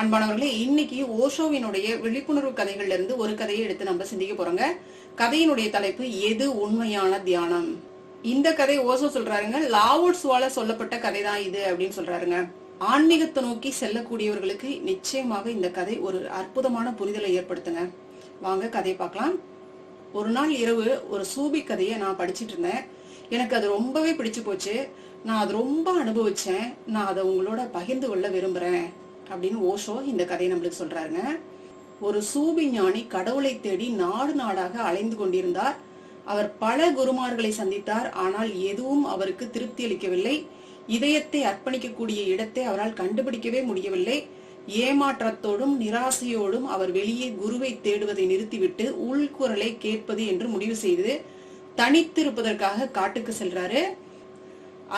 அன்பானவர்களே, இன்னைக்கு ஓஷோவினுடைய விழிப்புணர்வு கதைகள்ல இருந்து ஒரு கதையை எடுத்து நம்ம சிந்திக்க போறோங்க. கதையினுடைய தலைப்பு எது உண்மையான தியானம். இந்த கதை ஓஷோ சொல்றாருங்க, லாவோட்ஸுவால சொல்லப்பட்ட கதை தான் இது அப்படின்னு சொல்றாருங்க. ஆன்மீகத்தை நோக்கி செல்லக்கூடியவர்களுக்கு நிச்சயமாக இந்த கதை ஒரு அற்புதமான புரிதலை ஏற்படுத்துங்க. வாங்க கதையை பார்க்கலாம். ஒரு நாள் இரவு ஒரு சூபி கதையை நான் படிச்சிட்டு இருந்தேன். எனக்கு அது ரொம்பவே பிடிச்சு போச்சு. நான் அது ரொம்ப அனுபவிச்சேன். நான் அதை உங்களோட பகிர்ந்து கொள்ள விரும்புறேன் அப்படின்னு ஓஷோ இந்த கதையை நம்மளுக்கு சொல்றாருங்க. ஒரு சூபி ஞானி கடவுளை தேடி நாடு நாடாக அலைந்து கொண்டிருந்தார். அவர் பல குருமார்களை சந்தித்தார். ஆனால் எதுவும் அவருக்கு திருப்தி அளிக்கவில்லை. இதயத்தை அர்ப்பணிக்கக்கூடிய இடத்தை அவரால் கண்டுபிடிக்கவே முடியவில்லை. ஏமாற்றத்தோடும் நிராசையோடும் அவர் வெளியே குருவை தேடுவதை நிறுத்திவிட்டு உள்குரலை கேட்பது என்று முடிவு செய்து தனித்து இருப்பதற்காக காட்டுக்கு செல்றாரு.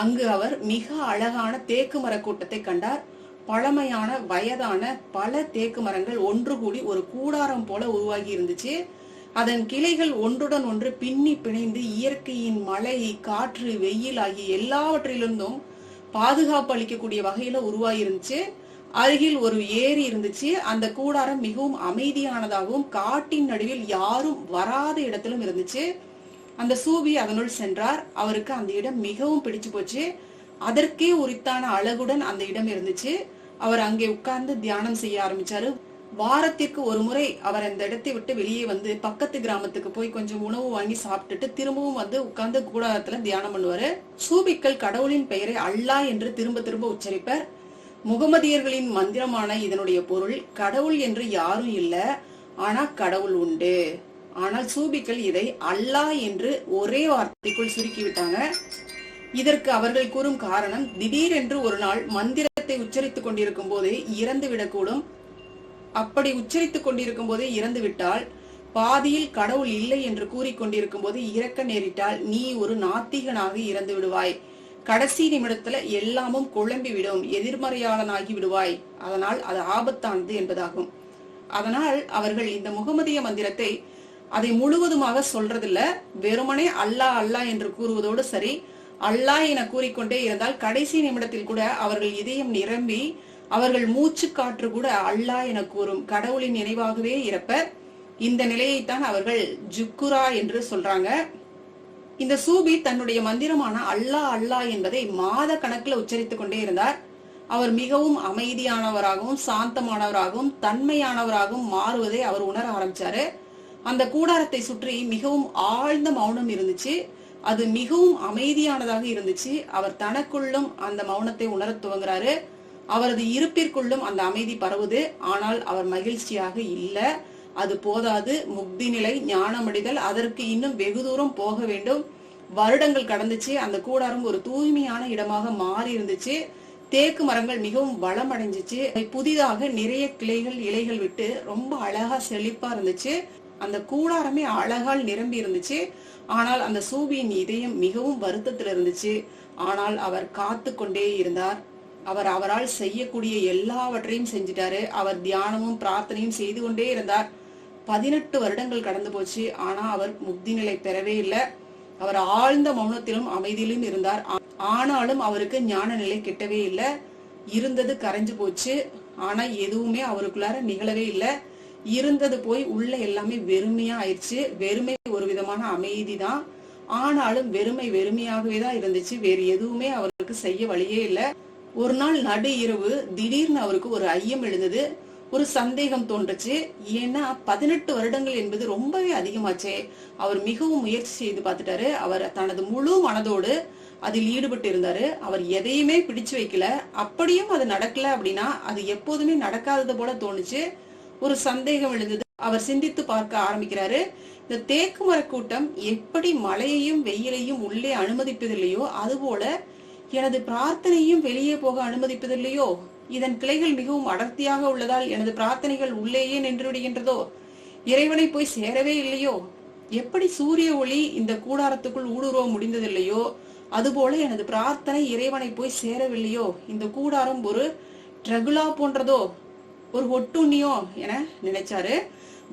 அங்கு அவர் மிக அழகான தேக்கு மர கூட்டத்தை கண்டார். பழமையான வயதான பல தேக்கு மரங்கள் ஒன்று கூடி ஒரு கூடாரம் போல உருவாகி இருந்துச்சு. அதன் கிளைகள் ஒன்றுடன் ஒன்று பின்னி பிணைந்து இயற்கையின் மழை, காற்று, வெயில் ஆகிய எல்லாவற்றிலிருந்தும் பாதுகாப்பு அளிக்கக்கூடிய வகையில உருவாகி இருந்துச்சு. அருகில் ஒரு ஏரி இருந்துச்சு. அந்த கூடாரம் மிகவும் அமைதியானதாகவும் காட்டின் நடுவில் யாரும் வராத இடத்திலும் இருந்துச்சு. அந்த சூபி அதனுள் சென்றார். அவருக்கு அந்த இடம் மிகவும் பிடிச்சு போச்சு. அதற்கே உரித்தான அழகுடன் அந்த இடம் இருந்துச்சு. அவர் அங்கே உட்கார்ந்து தியானம் செய்ய ஆரம்பிச்சாரு. வாரத்திற்கு ஒரு முறை அவர் அந்த இடத்தை விட்டு வெளியே வந்து பக்கத்து கிராமத்துக்கு போய் கொஞ்சம் உணவு வாங்கி சாப்பிட்டுட்டு திரும்பவும் வந்து உட்கார்ந்து கூடாரத்துல தியானம் பண்ணுவாரு. சூபிக்கள் கடவுளின் பெயரை அல்லாஹ் என்று திரும்ப திரும்ப உச்சரிப்பர். முகமதியர்களின் மந்திரமான இதனுடைய பொருள் கடவுள் என்று யாரும் இல்ல, ஆனா கடவுள் உண்டு. ஆனால் சூபிக்கள் இதை அல்லாஹ் என்று ஒரே வார்த்தைக்குள் சுருக்கிவிட்டாங்க. இதற்கு அவர்கள் கூறும் காரணம், திடீரென்று ஒரு நாள் மந்திரத்தை உச்சரித்துக் கொண்டிருக்கும் போதே இறந்து விடக்கூடும். அப்படி உச்சரித்துக் கொண்டிருக்கும் போதே இறந்து விட்டால், பாதியில் கடவுள் இல்லை என்று கூறிக்கொண்டிருக்கும் போது இறக்க நேரிட்டால் நீ ஒரு நாத்திகனாக இறந்து விடுவாய். கடைசி நிமிடத்துல எல்லாமும் குழம்பி விடும், எதிர்மறையாளனாகி விடுவாய். அதனால் அது ஆபத்தானது என்பதாகும். அதனால் அவர்கள் இந்த முகமதிய மந்திரத்தை அதை முழுவதுமாக சொல்றதில்ல, வெறுமனே அல்லாஹ் அல்லாஹ் என்று கூறுவதோடு சரி. அல்லாஹ் என கூறிக்கொண்டே இருந்தால் கடைசி நிமிடத்தில் கூட அவர்கள் இதயம் நிரம்பி அவர்கள் மூச்சு காற்று கூட அல்லாஹ் என கூறும் கடவுளின் நினைவாகவே இருப்பர். இந்த நிலையைத்தான் அவர்கள் ஜுக்குரா என்று சொல்றாங்க. இந்த சூபி தன்னுடைய மந்திரமான அல்லாஹ் அல்லாஹ் என்பதை மாத கணக்குல உச்சரித்துக் கொண்டே இருந்தார். அவர் மிகவும் அமைதியானவராகவும் சாந்தமானவராகவும் தன்மையானவராகவும் மாறுவதை அவர் உணர ஆரம்பிச்சாரு. அந்த கூடாரத்தை சுற்றி மிகவும் ஆழ்ந்த மௌனம் இருந்துச்சு. அது மிகவும் அமைதியானதாக இருந்துச்சு. அவர் தனக்குள்ளும் அந்த மௌனத்தை உணர துவங்குறாரு. அவரது இருப்பிற்குள்ளும் அந்த அமைதி பரவுது. ஆனால் அவர் மகிழ்ச்சியாக இல்ல. அது போதாது. முக்தி நிலை, ஞானமடைதல், அதற்கு இன்னும் வெகு தூரம் போக வேண்டும். வருடங்கள் கடந்துச்சு. அந்த கூடாரம் ஒரு தூய்மையான இடமாக மாறி இருந்துச்சு. தேக்கு மரங்கள் மிகவும் வளம் அடைஞ்சிச்சு. புதிதாக நிறைய கிளைகள், இலைகள் விட்டு ரொம்ப அழகா செழிப்பா இருந்துச்சு. அந்த கூடாரமே அழகால் நிரம்பி இருந்துச்சு. ஆனால் அந்த சூபியின் இதயம் மிகவும் வருத்தத்தில் இருந்துச்சு. ஆனால் அவர் காத்து கொண்டே இருந்தார். அவரால் செய்யக்கூடிய எல்லாவற்றையும் செஞ்சிட்டாரு. அவர் தியானமும் பிரார்த்தனையும் செய்து கொண்டே இருந்தார். 18 வருடங்கள் கடந்து போச்சு. ஆனா அவர் முக்தி நிலை பெறவே இல்லை. அவர் ஆழ்ந்த மௌனத்திலும் அமைதியிலும் இருந்தார். ஆனாலும் அவருக்கு ஞான நிலை கிட்டவே இல்லை. இருந்தது கரைஞ்சு போச்சு. ஆனா எதுவுமே அவருக்குள்ளார நிகழவே இல்லை. இருந்தது போய் உள்ள எல்லாமே வெறுமையா ஆயிடுச்சு. வெறுமை ஒரு விதமான அமைதி தான். ஆனாலும் வெறுமை வெறுமையாகவே தான் இருந்துச்சு. வேறு எதுவுமே அவருக்கு செய்ய வழியே இல்லை. ஒரு நாள் நடு இரவு திடீர்னு அவருக்கு ஒரு ஐயம் எழுந்தது. ஒரு சந்தேகம் தோன்றுச்சு. ஏன்னா 18 வருடங்கள் என்பது ரொம்பவே அதிகமாச்சே. அவர் மிகவும் முயற்சி செய்து பார்த்துட்டாரு. அவர் தனது முழு மனதோடு அதில் ஈடுபட்டு இருந்தாரு. அவர் எதையுமே பிடிச்சு வைக்கல. அப்படியும் அது நடக்கல அப்படின்னா அது எப்போதுமே நடக்காதது போல தோணுச்சு. ஒரு சந்தேகம் எழுந்தது. அவர் சிந்தித்து பார்க்க ஆரம்பிக்கிறாரு. இந்த தேக்கு மர கூட்டம் எப்படி மழையையும் வெயிலையும் உள்ளே அனுமதிப்பதில்லையோ அதுபோல எனது பிரார்த்தனையும் வெளியே போக அனுமதிப்பதில்லையோ. இதன் கிளைகள் மிகவும் அடர்த்தியாக உள்ளதால் எனது பிரார்த்தனைகள் உள்ளேயே நின்று விடுகின்றதோ. இறைவனை போய் சேரவே இல்லையோ. எப்படி சூரிய ஒளி இந்த கூடாரத்துக்குள் ஊடுருவ முடிந்ததில்லையோ அதுபோல எனது பிரார்த்தனை இறைவனை போய் சேரவில்லையோ. இந்த கூடாரம் ஒரு ட்ரகுலா போன்றதோ, ஒரு ஒட்டுண்ணியோ என நினைச்சாரு.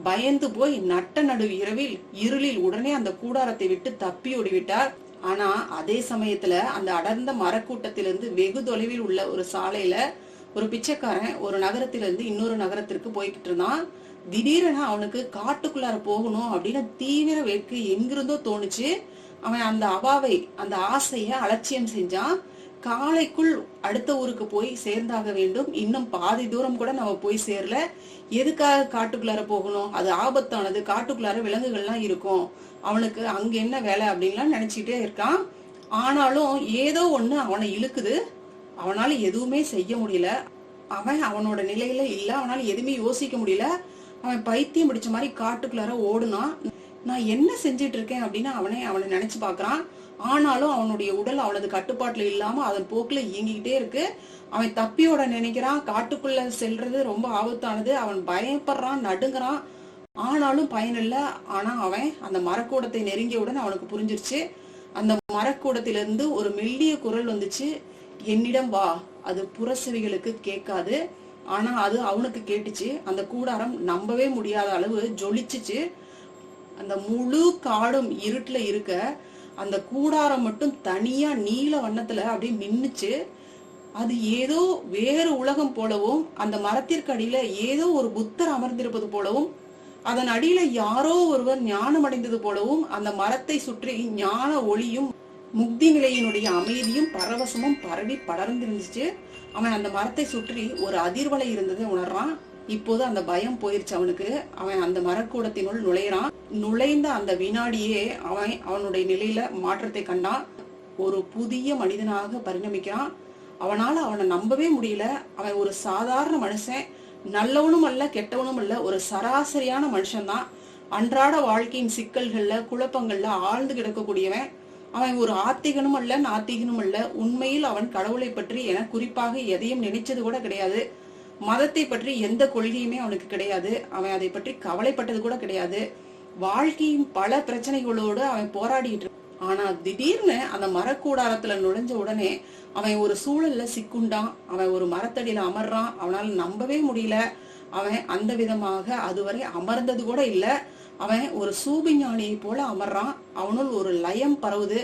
பயந்து போய் நட்ட நடு இரவில் இருளில் உடனே அந்த கூடாரத்தை விட்டு தப்பி ஓடிவிட்டார். ஆனா அதே சமயத்துல அந்த அடர்ந்த மரக்கூட்டத்திலிருந்து வெகு தொலைவில் உள்ள ஒரு சாலையில ஒரு பிச்சைக்காரன் ஒரு நகரத்திலிருந்து இன்னொரு நகரத்திற்கு போய்கிட்டு இருந்தான். திடீரென அவனுக்கு காட்டுக்குள்ளார போகணும் அப்படின்னு தீவிர வேட்கை எங்கிருந்தோ தோணுச்சு. அவன் அந்த அவாவை, அந்த ஆசைய அலட்சியம் செஞ்சான். காலைக்குள் அடுத்த ஊருக்கு போய் சேர்ந்தாக வேண்டும். இன்னும் பாதி தூரம் கூட நம்ம போய் சேரல. எதுக்காக காட்டுக்குள்ளார போகணும்? அது ஆபத்தானது. காட்டுக்குள்ளார விலங்குகள்லாம் இருக்கும். அவனுக்கு அங்க என்ன வேலை அப்படின்லாம் நினைச்சிட்டே இருக்கான். ஆனாலும் ஏதோ ஒண்ணு அவனை இழுக்குது. அவனால எதுவுமே செய்ய முடியல. அவன் அவனோட நிலையில இல்ல. அவனால எதுவுமே யோசிக்க முடியல. அவன் பைத்தியம் பிடிச்ச மாதிரி காட்டுக்குள்ளார ஓடுனான். நான் என்ன செஞ்சிட்டு இருக்கேன் அப்படின்னு அவனை நினைச்சு பாக்குறான். ஆனாலும் அவனுடைய உடல் அவனது கட்டுப்பாட்டுல இல்லாம அதன் போக்குல இயங்கிக்கிட்டே இருக்கு. அவன் தப்பியோட நினைக்கிறான். காட்டுக்குள்ள செல்றது ரொம்ப ஆபத்தானது. அவன் பயப்படுறான், நடுங்குறான். ஆனாலும் பயனில்ல. ஆனா அவன் அந்த மரக்கூடத்தை நெருங்கியவுடன் அவனுக்கு புரிஞ்சிருச்சு. அந்த மரக்கூடத்திலிருந்து ஒரு மெல்லிய குரல் வந்துச்சு, என்னிடம் வா. அது புறசெவிகளுக்கு கேட்காது, ஆனா அது அவனுக்கு கேட்டுச்சு. அந்த கூடாரம் நம்பவே முடியாத அளவு ஜொலிச்சுச்சு. அந்த முழு காடும் இருட்டுல இருக்க அந்த கூடாரம் மட்டும் தனியா நீல வண்ணத்துல அப்படியே மின்னுச்சு. அது ஏதோ வேறு உலகம் போலவும், அந்த மரத்திற்கு அடியில ஏதோ ஒரு புத்தர் அமர்ந்திருப்பது போலவும், அதன் அடியில யாரோ ஒருவர் ஞானம் அடைந்தது போலவும், அந்த மரத்தை சுற்றி ஞான ஒளியும் முக்தி நிலையினுடைய அமைதியும் பரவசமும் பரவி படர்ந்துருந்துச்சு. அவன் அந்த மரத்தை சுற்றி ஒரு அதிர்வலை இருந்ததை உணர்றான். இப்போது அந்த பயம் போயிருச்சு அவனுக்கு. அவன் அந்த மரக்கூடத்தினுள் நுழைறான். நுழைந்த அந்த வினாடியே அவனுடைய நிலையில மாற்றத்தை கண்டான். ஒரு புதிய மனிதனாக பரிணமிக்கிறான். அவனை நம்பவே முடியல. அவன் ஒரு சாதாரண மனுஷன், நல்லவனும் அல்ல கெட்டவனும் அல்ல, ஒரு சராசரியான மனுஷன்தான். அன்றாட வாழ்க்கையின் சிக்கல்கள்ல குழப்பங்கள்ல ஆழ்ந்து கிடக்கக்கூடியவன். அவன் ஒரு ஆத்திகனும் அல்ல நாத்திகனும் அல்ல. உண்மையில் அவன் கடவுளை பற்றி என குறிப்பாக எதையும் நினைச்சது கூட கிடையாது. மதத்தை பற்றி எந்த கொள்கையுமே அவனுக்கு கிடையாது. அவன் அதை பற்றி கவலைப்பட்டது கூட கிடையாது. வாழ்க்கையின் பல பிரச்சனைகளோடு அவன் போராடிட்டு. ஆனா திடீர்னு அந்த மரக்கூடாரத்துல நுழைஞ்ச உடனே அவன் ஒரு சூழல்ல சிக்குண்டான். அவன் ஒரு மரத்தடியில அமர்றான். அவனால நம்பவே முடியல. அவன் அந்த விதமாக அதுவரை அமர்ந்தது கூட இல்ல. அவன் ஒரு சூபிஞானியை போல அமர்றான். அவனுள் ஒரு லயம் பரவுது.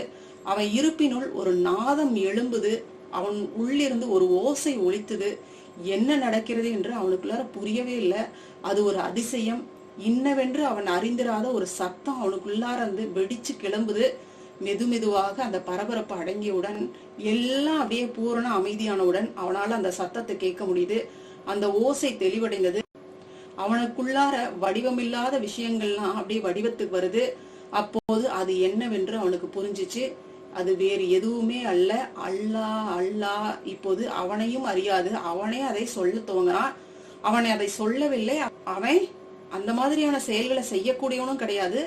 அவன் இருப்பினுள் ஒரு நாதம் எழும்புது. அவன் உள்ளிருந்து ஒரு ஓசை ஒலித்துது. என்ன நடக்கிறது என்று அவனுக்குள்ளார புரியவே இல்லை. அது ஒரு அதிசயம். இன்னவென்று அவன் அறிந்திராத ஒரு சத்தம் அவனுக்குள்ளார இருந்து வெடிச்சு கிளம்புது. மெதுமெதுவாக அந்த பரபரப்பு அடங்கியவுடன், எல்லாம் அப்படியே பூரண அமைதியானவுடன் அவனால அந்த சத்தத்தை கேட்க முடியுது. அந்த ஓசை தெளிவடைந்தது. அவனுக்குள்ளார வடிவமில்லாத விஷயங்கள்லாம் அப்படியே வடிவத்துக்கு வருது. அப்போது அது என்னவென்று அவனுக்கு புரிஞ்சிச்சு. அது வேறு எதுவுமே அல்ல, அல்லா அல்லா. இப்போது அவனையும் அறியாது. அவனே அதை சொல்ல துவங்குறான். அவனை அதை சொல்லவில்லை. அவன் அந்த மாதிரியான செயல்களை செய்யக்கூடியவனும் கிடையாது.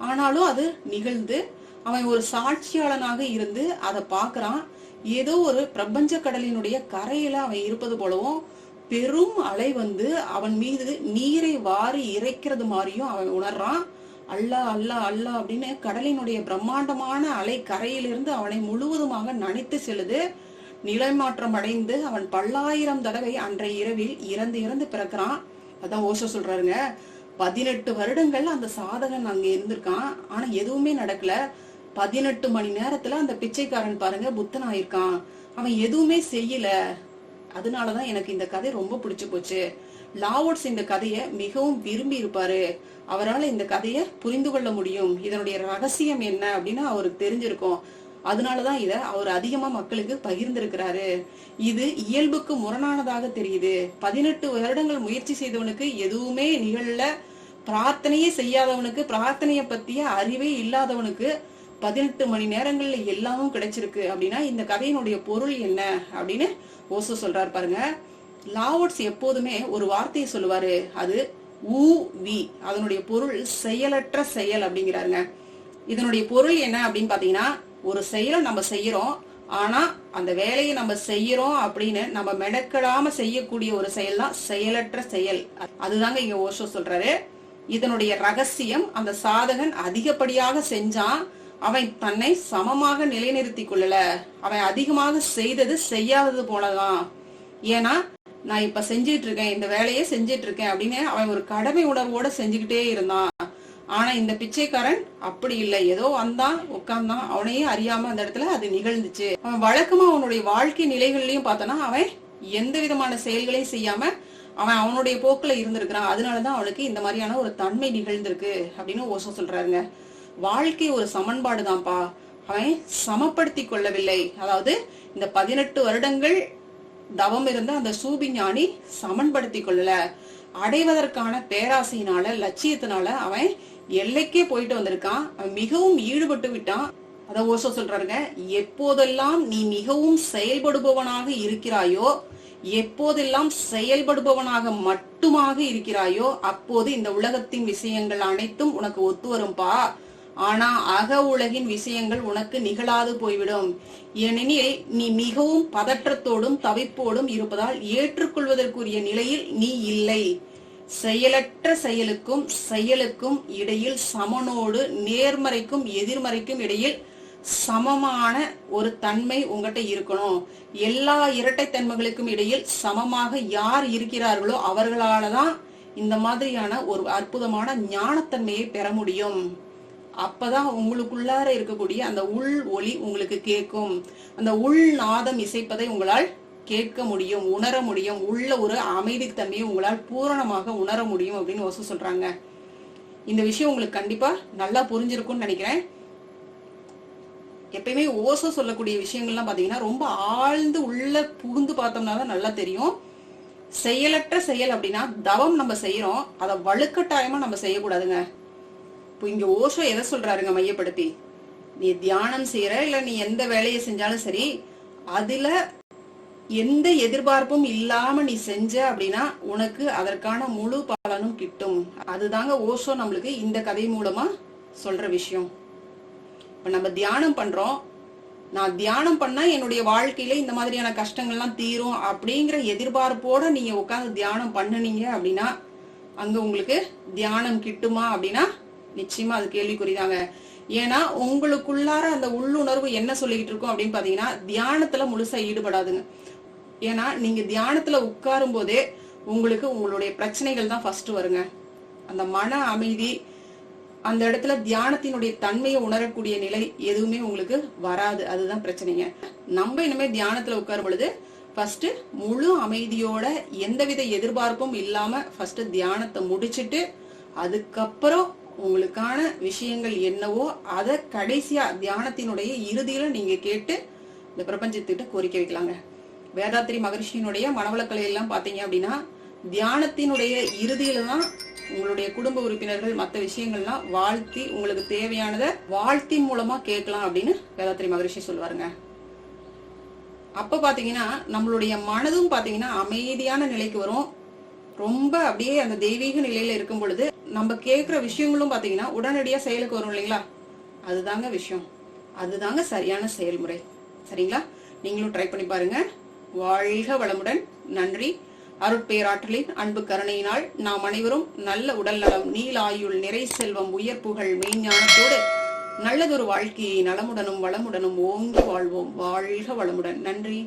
ஆனாலும் அது நிகழ்ந்து அவன் ஒரு சாட்சியாளனாக இருந்து அதை பாக்குறான். ஏதோ ஒரு பிரபஞ்ச கடலினுடைய கரையில அவன் இருப்பது போலவும், பெரும் அலை வந்து அவன் மீது நீரை வாரி இறைக்கிறது மாதிரியும் அவன் உணர்றான். அல்லா அல்லா அல்லா அப்படின்னு கடலினுடைய பிரம்மாண்டமான அலை கரையிலிருந்து அவனை முழுவதுமாக நனைத்து செல்லுது. நிலைமாற்றம் அடைந்து அவன் பல்லாயிரம் தடவை அன்றைய இரவில் இறந்து பிறக்கிறான். அதான் ஓஷோ சொல்றாருங்க, 18 வருடங்கள் அந்த சாதகன் அங்க இருந்திருக்கான். ஆனா எதுவுமே நடக்கல. 18 மணி நேரத்துல அந்த பிச்சைக்காரன் பாருங்க புத்தன் ஆயிருக்கான். அவன் எதுவுமே செய்யல. அதனாலதான் எனக்கு இந்த கதை ரொம்ப பிடிச்சு போச்சு. லாவோட்ஸ் இந்த கதையை மிகவும் விரும்பி இருப்பாரு. அவரால் இந்த கதையை புரிந்து கொள்ள முடியும். இதனுடைய ரகசியம் என்ன அப்படின்னு அவருக்கு தெரிஞ்சிருக்கும். அதனாலதான் இத அவர் அதிகமா மக்களுக்கு பகிர்ந்திருக்கிறாரு. இது இயல்புக்கு முரணானதாக தெரியுது. 18 வருடங்கள் முயற்சி செய்தவனுக்கு எதுவுமே நிகழல. பிரார்த்தனையே செய்யாதவனுக்கு, பிரார்த்தனைய பத்திய அறிவே இல்லாதவனுக்கு 18 மணி நேரங்கள்ல எல்லாமும் கிடைச்சிருக்கு. அப்படின்னா இந்த கதையினுடைய பொருள் என்ன அப்படின்னு ஓசோ சொல்றாரு பாருங்க. லாவோட்ஸ் எப்போதுமே ஒரு வார்த்தையை சொல்லுவாரு. அது ஊ வி. அதனுடைய பொருள் செயலற்ற செயல் அப்படிங்கிறாருங்க. இதனுடைய பொருள் என்ன அப்படின்னு பாத்தீங்கன்னா, ஒரு செயலை நம்ம செய்யறோம். ஆனா அந்த வேலையை நம்ம செய்யறோம் அப்படின்னு நம்ம மெனக்கெடாம செய்யக்கூடிய ஒரு செயல் தான் செயலற்ற செயல். அதுதாங்க இங்க ஓஷோ சொல்றாரு. இதனுடைய ரகசியம், அந்த சாதகன் அதிகப்படியாக செஞ்சான். அவன் தன்னை சமமாக நிலைநிறுத்தி கொள்ளல. அவன் அதிகமாக செய்தது செய்யாதது போலதான். ஏன்னா நான் இப்ப செஞ்சிட்டு இருக்கேன், இந்த வேலையே செஞ்சிட்டு இருக்கேன் அப்படின்னு அவன் ஒரு கடமை உணர்வோட செஞ்சுக்கிட்டே இருந்தான். ஆனா இந்த பிச்சைக்காரன் அப்படி இல்லை. ஏதோ வந்தான், உட்கார்ந்தான், அவனையே அறியாம அந்த இடத்துல அது நிகழ்ந்துச்சு. அவன் வழக்கமா அவனுடைய வாழ்க்கை நிலைகள்லயும் பார்த்தனா அவன் எந்த விதமான செயல்களையும் செய்யாம அவன் அவனுடைய போக்குல இருந்திருக்கிறான். அதனாலதான் அவனுக்கு இந்த மாதிரியான ஒரு தன்மை நிகழ்ந்திருக்கு அப்படின்னு ஓஷோ சொல்றாருங்க. வாழ்க்கை ஒரு சமன்பாடு தான்ப்பா, அவன் சமப்படுத்தி கொள்ளவில்லை. அதாவது இந்த 18 வருடங்கள் தவம் இருந்த அந்த சூபி ஞானி சமன்படுத்தி கொள்ளல. அடைவதற்கான பேராசையினால, லட்சியத்தினால அவன் எல்லைக்கே போயிட்டு வந்திருக்கான். அவன் மிகவும் ஈடுபட்டு விட்டான். அத ஓஷோ சொல்றாருங்க, எப்போதெல்லாம் நீ மிகவும் செயல்படுபவனாக இருக்கிறாயோ, எப்போதெல்லாம் செயல்படுபவனாக மட்டுமாக இருக்கிறாயோ, அப்போது இந்த உலகத்தின் விஷயங்கள் அனைத்தும் உனக்கு ஒத்து வரும்பா. ஆனா அக உலகின் விஷயங்கள் உனக்கு நிகழாது போய்விடும். ஏனெனில் நீ மிகவும் பதற்றத்தோடும் தவிப்போடும் இருப்பதால் ஏற்றுக்கொள்வதற்குரிய நிலையில் நீ இல்லை. செயலற்ற செயலுக்கும் செயலுக்கும் இடையில் சமனோடு, நேர்மறைக்கும் எதிர்மறைக்கும் இடையில் சமமான ஒரு தன்மை உங்ககிட்ட இருக்கணும். எல்லா இரட்டைத்தன்மைகளுக்கும் இடையில் சமமாக யார் இருக்கிறார்களோ அவர்களாலதான் இந்த மாதிரியான ஒரு அற்புதமான ஞானத்தன்மையை பெற முடியும். அப்பதான் உங்களுக்குள்ளார இருக்கக்கூடிய அந்த உள் ஒளி உங்களுக்கு கேட்கும். அந்த உள் நாதம் இசைப்பதை உங்களால் கேட்க முடியும், உணர முடியும். உள்ள ஒரு அமைதித்தன்மையை உங்களால் பூரணமாக உணர முடியும் அப்படின்னு ஓஷோ சொல்றாங்க. இந்த விஷயம் உங்களுக்கு கண்டிப்பா நல்லா புரிஞ்சிருக்கும்னு நினைக்கிறேன். எப்பயுமே ஓஷோ சொல்லக்கூடிய விஷயங்கள்லாம் பாத்தீங்கன்னா ரொம்ப ஆழ்ந்து உள்ள புகுந்து பார்த்தோம்னா தான் நல்லா தெரியும். செயலற்ற செயல் அப்படின்னா தவம் நம்ம செய்யறோம், அதை வலுக்கட்டாயமா நம்ம செய்யக்கூடாதுங்க. இப்போ இங்க ஓஷோ எதை சொல்றாருங்க மையப்படுத்தி, நீ தியானம் செய்யற இல்ல நீ எந்த வேலையை செஞ்சாலும் சரி, அதுல எந்த எதிர்பார்ப்பும் இல்லாம நீ செஞ்ச அப்படின்னா உனக்கு அதற்கான முழு பலனும் கிட்டும். அதுதாங்க ஓஷோ நம்மளுக்கு இந்த கதை மூலமா சொல்ற விஷயம். இப்ப நம்ம தியானம் பண்றோம், நான் தியானம் பண்ணா என்னுடைய வாழ்க்கையில இந்த மாதிரியான கஷ்டங்கள்லாம் தீரும் அப்படிங்கிற எதிர்பார்ப்போட நீங்க உட்கார்ந்து தியானம் பண்ணுனீங்க அப்படின்னா அங்க உங்களுக்கு தியானம் கிட்டுமா அப்படின்னா நிச்சயமா அது கேள்விக்குறிதாங்க. ஏன்னா உங்களுக்குள்ளார அந்த உள்ளுணர்வு என்ன சொல்லிக்கிட்டு இருக்கும் அப்படின்னு பாத்தீங்கன்னா தியானத்துல முழுசா ஈடுபடாதுங்க. ஏன்னா நீங்க தியானத்துல உட்காரும் போதே உங்களுக்கு உங்களுடைய பிரச்சனைகள் தான் ஃபர்ஸ்ட் வருங்க. அந்த மன அமைதி, அந்த இடத்துல தியானத்தினுடைய தன்மையை உணரக்கூடிய நிலை எதுவுமே உங்களுக்கு வராது. அதுதான் பிரச்சனைங்க. நம்ம இனிமே தியானத்துல உட்காரும் பொழுது ஃபர்ஸ்ட் முழு அமைதியோட எந்தவித எதிர்பார்ப்பும் இல்லாம ஃபர்ஸ்ட் தியானத்தை முடிச்சிட்டு அதுக்கப்புறம் உங்களுக்கான விஷயங்கள் என்னவோ அதை கடைசியா தியானத்தினுடைய இறுதியில நீங்க கேட்டு இந்த பிரபஞ்சத்திட்ட கோரிக்கை வைக்கலாங்க. வேதாத்திரி மகரிஷியினுடைய மனவளக்கலை எல்லாம் பாத்தீங்க அப்படின்னா தியானத்தினுடைய இறுதியில தான் உங்களுடைய குடும்ப உறுப்பினர்கள் மற்ற விஷயங்கள்லாம் வாழ்த்தி உங்களுக்கு தேவையானத வாழ்த்தின் மூலமா கேட்கலாம் அப்படின்னு வேதாத்திரி மகரிஷி சொல்லுவாருங்க. அப்ப பாத்தீங்கன்னா நம்மளுடைய மனதும் பாத்தீங்கன்னா அமைதியான நிலைக்கு வரும். ரொம்ப அப்படியே அந்த தெய்வீக நிலையில இருக்கும் பொழுது நம்ம கேட்கிற விஷயங்களும் பாத்தீங்கன்னா உடனடியா செயலுக்கு வரும் இல்லைங்களா? அதுதாங்க விஷயம், அதுதாங்க சரியான செயல்முறை. சரிங்களா? நீங்களும் ட்ரை பண்ணி பாருங்க. வாழ்க வளமுடன். நன்றி. அருட்பேராற்றலின் அன்பு கருணையினால் நாம் அனைவரும் நல்ல உடல் நலம், நீலாயுள், நிறை செல்வம், உயர் புகழ், மெய்ஞானத்தோடு நல்லதொரு வாழ்க்கையை நலமுடனும் வளமுடனும் ஓங்கி வாழ்வோம். வாழ்க வளமுடன். நன்றி.